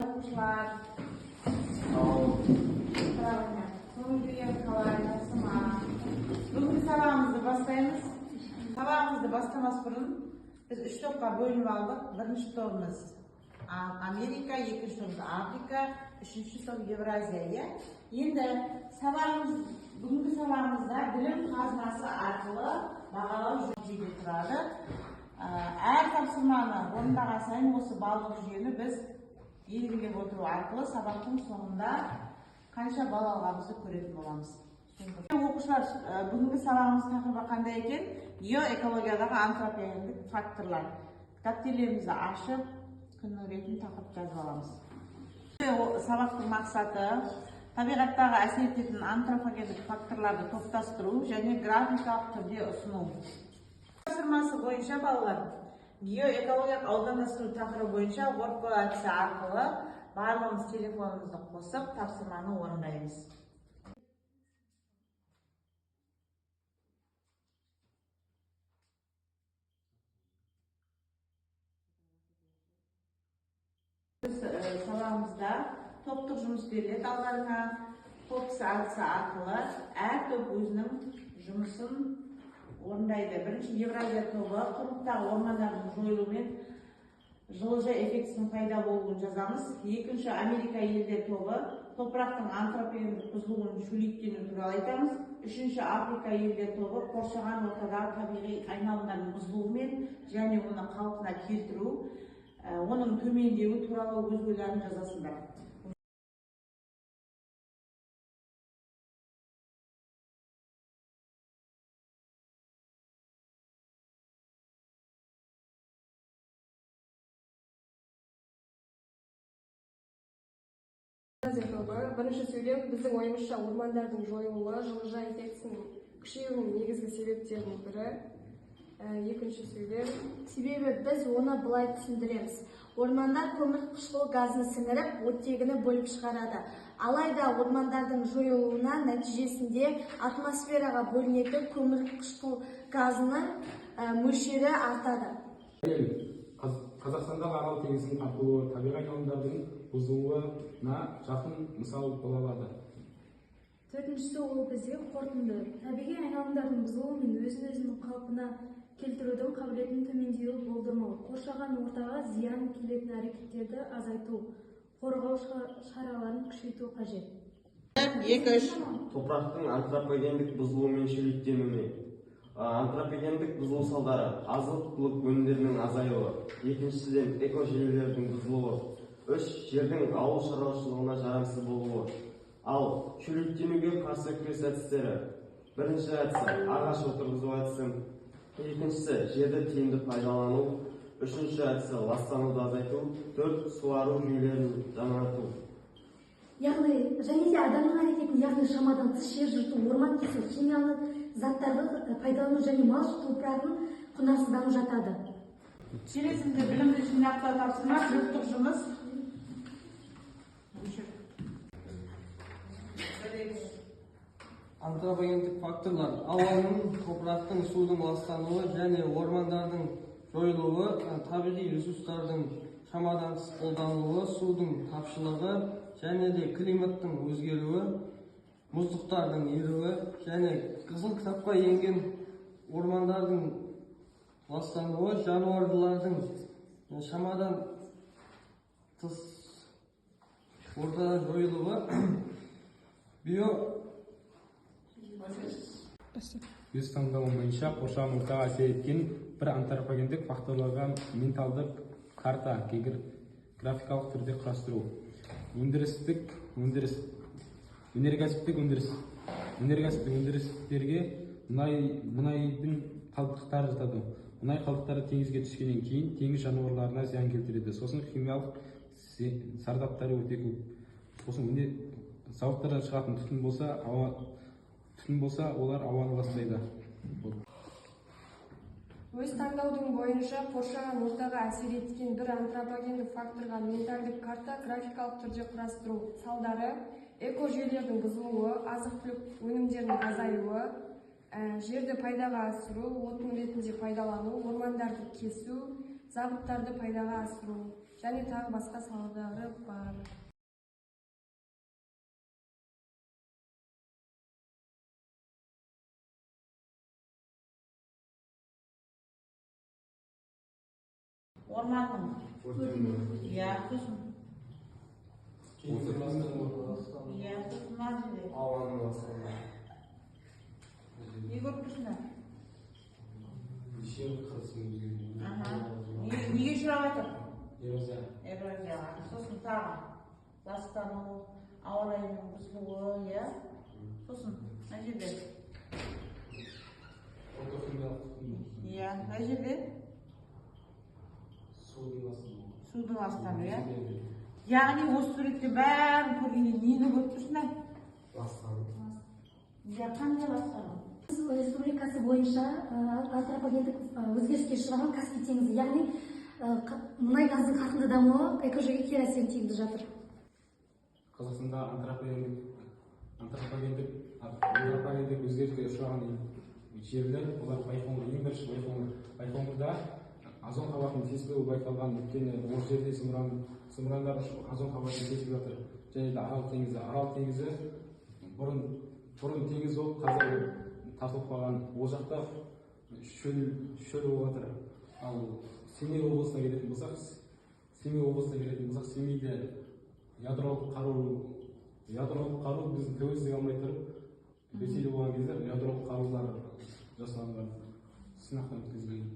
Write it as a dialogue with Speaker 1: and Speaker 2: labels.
Speaker 1: Arkadaşlar, bugün sabahımızda başlayımız. Sabahımızda başlamas burun biz 3 topqa bölünüp aldık. Birinci topumuz Amerika, ikinci topumuz Afrika, üçüncü top Евразия. Endi bugünkü sabahımızda bilim kazması arqılı бағалау жүйесі turadi. Әр тапсырманы орындаған сайын осы балдық жүйені біз белгілеп отыру арқылы сабақтың соңында қанша балл алғанымызды көретін боламыз. Оқушылар, бүгінгі сабағымыз тақырыбы қандай екен? Геоэкологиядағы антропогендік факторлар. Кітаптерлерімізді ашып, күннің ретін тақырып жазып аламыз. Сабақтың мақсаты табиғаттағы әсер ететін антропогендік факторларды топтастыру және графикалық түрде ұсыну. Тапсырмасы бойынша балалар геоэкологиялық аудандастыру тақырыбы бойынша Word әдісі арқылы барлығымыз телефонымызды қосып тапсырманы орындаймыз. Біз сабағымызда топтық жұмыс беріледі алдарыңа. Фокус әдісі арқылы әр топ өзінің жұмысын орындайды. Бірінші Евразия тобы құрлықтағы ормандардың жойылуымен жылыжай эффектісінің пайда болуын жазамыз. Екінші Америка елдер тобы топырақтың антропогендік бұзылуын шөлейттену туралы айтамыз. Үшінші Африка елдер тобы қоршаған ортадағы табиғи айналымдардың бұзылуымен және оны қалпына келтіру, оның төмендеуі туралы өз ойларын жазасыңдар.
Speaker 2: Бірінші сөйлем біздің ойымызша ормандардың жойылуы жылыжай эффектісінің күшеюінің негізгі себептерінің бірі. Екінші сөйлем.
Speaker 3: Себебі біз оны былай түсіндіреміз. Ормандар көмір қышқыл газын сіңіріп, оттегіні бөліп шығарады. Алайда ормандардың жойылуына нәтижесінде атмосфераға бөлінетін көмір қышқыл газының мөлшері артады.
Speaker 4: Қазақстандағы Арал теңізінің тартылуы табиғи айналымдардың бұзылуына жақын мысал бола алады.
Speaker 5: Төртіншісі ол бізге қорытынды. Табиғи айналымдардың бұзылуы мен өзін-өзінің қалпына келтірудің қабілетінің төмендеуі болдырмау, қоршаған ортаға зиян келетін әрекеттерді азайту, қорғау шараларын күшейту қажет.
Speaker 6: Топырақтың антропогендік бұзылуы мен шөлейттенуі. Антропогендік бұзылу салдары азық-түлік өнімдерінің азаюы, екіншіден экожүйелердің бұзылуы, үш жердің ауыл шаруашылығына жарамсыз болуы. Ал шөлейттенуге қарсы күрес әдістері: бірінші әдісі ағаш отырғызу әдісі, екіншісі жерді тиімді пайдалану, үшінші әдісі ластануды азайту, төрт суару жүйелерін жаңарту.
Speaker 3: Яғни және де адамның әрекетін, яғни шамадан тыс жер жырту, орман кесу, химиялы заттарды пайдалану және мал топырағын құнарсыздану жатады.
Speaker 1: Келесінде білімді жинақтау тапсырма жұрттық жұмыс.
Speaker 7: Антропогендік факторлар: ауаның, топырақтың, судың ластануы және ормандардың жойылуы, табиғи ресурстардың шамадан тыс қолданылуы, судың тапшылығы және де климаттың өзгеруі, мұздықтардың еруі және қызыл кітапқа енген ормандардың ластануы, жануарлардың шамадан тыс ортадан жойылуы,
Speaker 4: Өз таңдауым бойынша қоршаған ортаға әсер еткен бір антропогендік факторларға менталдық карта графикалық түрде құрастыру. Өнеркәсіптік өндірістерге мұнайдың қалдықтары жатады. Мұнай қалдықтары теңізге түскеннен кейін теңіз жануарларына зиян келтіреді. Сосын химиялық зардаптары өте көп. Сосын зауыттардан шығатын түтін болса, олар ауаны ластайды.
Speaker 2: Өз таңдаудың бойынша қоршаған ортаға әсер еткен бір антропогендік факторға ментальдік карта графикалық түрде құрастыру. Салдары: экожүйелердің бұзылуы, азық-түлік өнімдерінің азаюы, жерді пайдаға асыру, отын ретінде пайдалану, ормандарды кесу, забыттарды пайдаға асыру және тағы басқа салалары бар.
Speaker 1: Орманның. Иә, сосын. Иә, сосын мына жерде.
Speaker 6: Ауаның ластануы.
Speaker 1: Не көріп тұрсыңдар?
Speaker 4: жер қыртысының өзгеруі.
Speaker 1: Неге ұшырап жатыр?
Speaker 4: Эрозия.
Speaker 1: Эрозияға. Сосын тағы ластану, ауа райының бұзылуы, иә. Сосын мына жерде.
Speaker 4: Ортохимиялық тұтыну.
Speaker 1: Иә, мына жерде
Speaker 4: Судың ластануы.
Speaker 1: судың ластануы, иә. Яғни осы суретте бәрін көргенде нені көріп тұрсыңдар?
Speaker 6: Ластануы.
Speaker 1: Иә, қандай ластану?
Speaker 8: Республикасы бойынша антропогендік өзгеріске ұшыраған Каспий теңізі, яғни мұнай газдың қарқынды дамуы экожүйеге кері әсерін тигізіп жатыр.
Speaker 4: Қазақстанда антропогендік өзгеріске ұшыраған жерлер, олар Байқоңыр, ең бірінші Байқоңырда озон қабатының тесілуі байқалған, өйткені ол жерде зымырандар озон қабатын тесіп жатыр. Және де Арал теңізі бұрын теңіз болып, қазір тартылып қалған. Ол жақта шөл болып жатыр. Ал Семей облысына келетін болсақ, Семейде ядролық қару біздің тәуелсіздік алмай тұрып, Ресейде болған кезде ядролық қарулар жасалынған, сынақтан өткізілген.